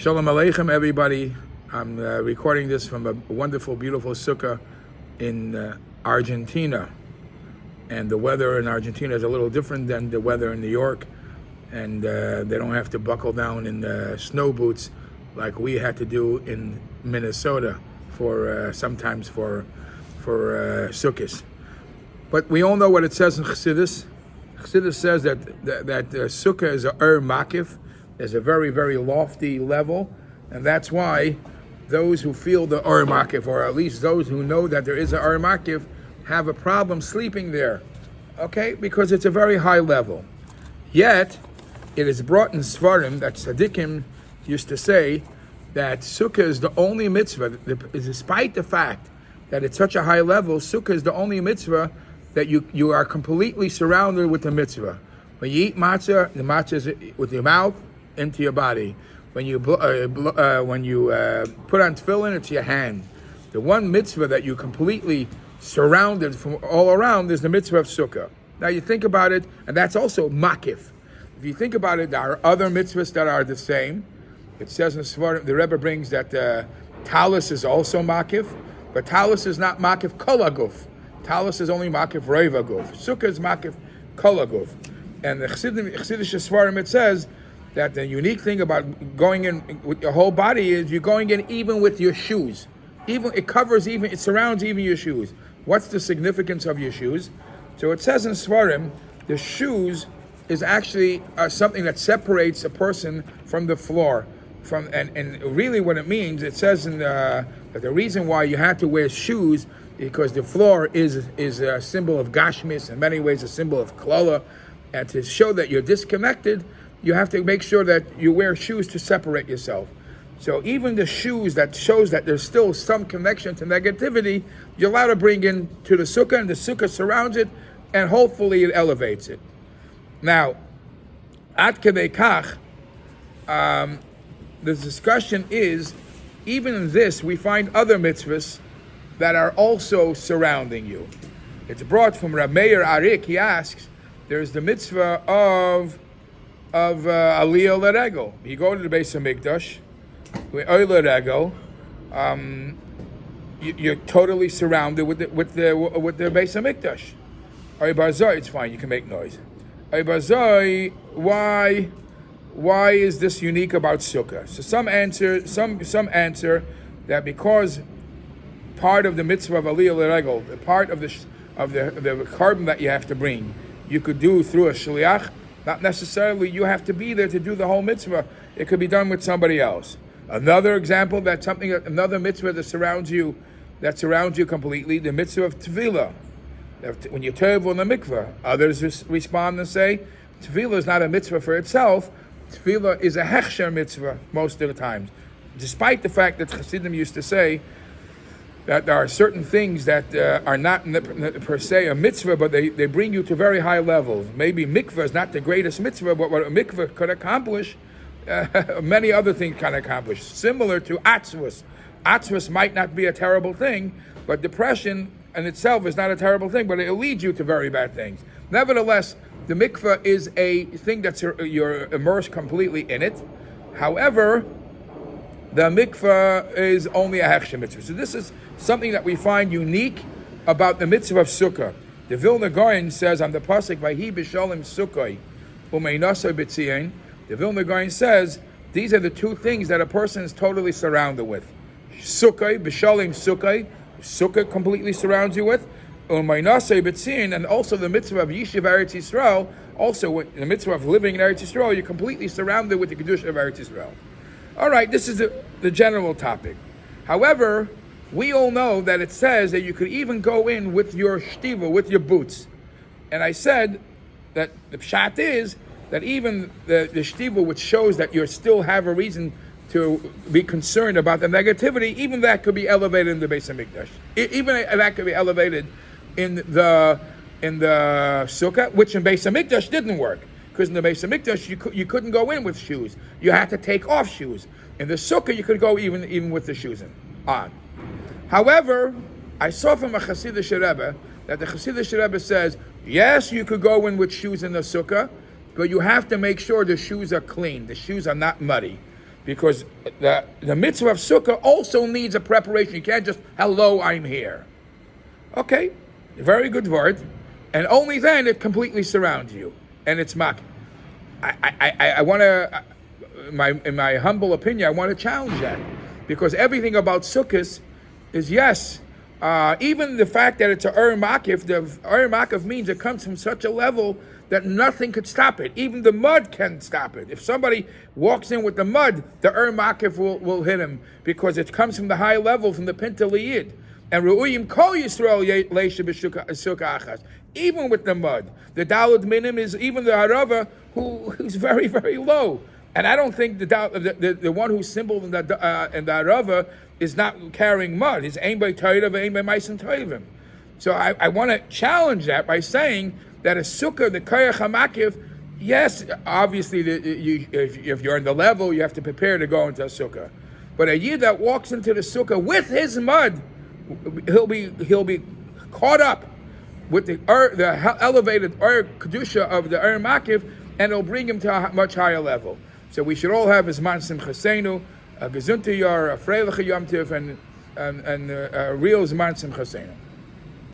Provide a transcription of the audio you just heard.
Shalom Aleichem, everybody. I'm recording this from a wonderful, beautiful sukka in Argentina. And the weather in Argentina is a little different than the weather in New York. And they don't have to buckle down in snow boots like we had to do in Minnesota sometimes for sukkahs. But we all know what it says in Chassidus. Chassidus says that sukkah is a makif. There's a very, very lofty level, and that's why those who feel the makif, or at least those who know that there is a makif, have a problem sleeping there, okay? Because it's a very high level. Yet, it is brought in Svarim that Tzaddikim used to say that sukkah is the only mitzvah, despite the fact that it's such a high level, sukkah is the only mitzvah that you are completely surrounded with the mitzvah. When you eat matzah, the matzah is with your mouth into your body. When you put on tefillin, it's your hand. The one mitzvah that you completely surrounded from all around is the mitzvah of sukkah. Now you think about it, and that's also makif. If you think about it, there are other mitzvahs that are the same. It says in Svarim, the Rebbe brings that talus is also makif, but talus is not makif kol haguf. Talus is only makif roiv haguf. Sukkah is makif kol haguf. And the Chassidish Svarim, it says that the unique thing about going in with your whole body is you're going in even with your shoes. It surrounds even your shoes. What's the significance of your shoes? So it says in Svarim, the shoes is actually something that separates a person from the floor. And really what it means, it says that the reason why you have to wear shoes because the floor is a symbol of gashmis, in many ways a symbol of klala, and to show that you're disconnected, you have to make sure that you wear shoes to separate yourself. So even the shoes that shows that there's still some connection to negativity, you're allowed to bring in to the sukkah, and the sukkah surrounds it, and hopefully it elevates it. Now, at kedei kach, the discussion is, even in this, we find other mitzvahs that are also surrounding you. It's brought from Rab Meir Arik. He asks, there's the mitzvah of aliyah l'regel. You go to the Beis Hamikdash, you're totally surrounded with the Beis Hamikdash. Oy barzoi, it's fine. You can make noise. Oy barzoi, why is this unique about sukkah? So some answer that because part of the mitzvah of aliyah l'regel, the part of the carbon that you have to bring, you could do through a shliach. Not necessarily you have to be there to do the whole mitzvah. It could be done with somebody else. Another example, another mitzvah that surrounds you completely, the mitzvah of tevilah. When you tev on the mikveh, others respond and say, tevilah is not a mitzvah for itself. Tevilah is a hechsher mitzvah most of the times. Despite the fact that Chassidim used to say that there are certain things that are not per se a mitzvah, but they bring you to very high levels. Maybe mikvah is not the greatest mitzvah, but what a mikvah could accomplish, many other things can accomplish. Similar to atzvus. Atzvus might not be a terrible thing, but depression in itself is not a terrible thing, but it leads you to very bad things. Nevertheless, the mikvah is a thing that you're immersed completely in it. However, the mikvah is only a hechsher mitzvah. So this is something that we find unique about the mitzvah of sukkah. The Vilna Gaon says on the pasuk, "Vayhi b'shalom sukkah umeinasay b'tzion." The Vilna Gaon says these are the two things that a person is totally surrounded with: sukkah, b'shalom sukkah, sukkah completely surrounds you with, umeinasay b'tzion, and also the mitzvah of yishuv Eretz Yisrael. Also, the mitzvah of living in Eretz Yisrael, you're completely surrounded with the kedusha of Eretz Yisrael. All right, this is the general topic. However, we all know that it says that you could even go in with your shtiva, with your boots. And I said that the pshat is that even the shtiva, which shows that you still have a reason to be concerned about the negativity, even that could be elevated in the Beis Hamikdash. Even that could be elevated in the sukkah, which in Beis Hamikdash didn't work. Because in the Beis Hamikdash, you couldn't go in with shoes. You had to take off shoes. In the sukkah, you could go even with the shoes on. However, I saw from a Hasidic Rebbe that the Hasidic Rebbe says, yes, you could go in with shoes in the sukkah, but you have to make sure the shoes are clean. The shoes are not muddy. because the mitzvah of sukkah also needs a preparation. You can't just, hello, I'm here. Okay, very good word. And only then it completely surrounds you. And it's mak. I want to, in my humble opinion, I want to challenge that. Because everything about sukkahs is, yes, even the fact that it's a makif, the makif means it comes from such a level that nothing could stop it. Even the mud can stop it. If somebody walks in with the mud, the makif will hit him, because it comes from the high level, from the pinta liyid. And Ru'uyim Kol Yisrael Leisha B'Sukkah Achas. Even with the mud. The Dalad Minim is even the Harava who's very, very low. And I don't think the one who's symbol in the Harava is not carrying mud. It's Ein By Toiv, Ein By Maisen Toivim. So I want to challenge that by saying that a sukkah, the Koyach HaMakiv, yes, obviously if you're in the level, you have to prepare to go into a sukkah. But a yid that walks into the sukkah with his mud, he'll be caught up with the elevated kedusha of the makiv, and it'll bring him to a much higher level. So we should all have his man simchasenu, a gezunta yar, a freiliche yom tiv, and a real zman simchasenu.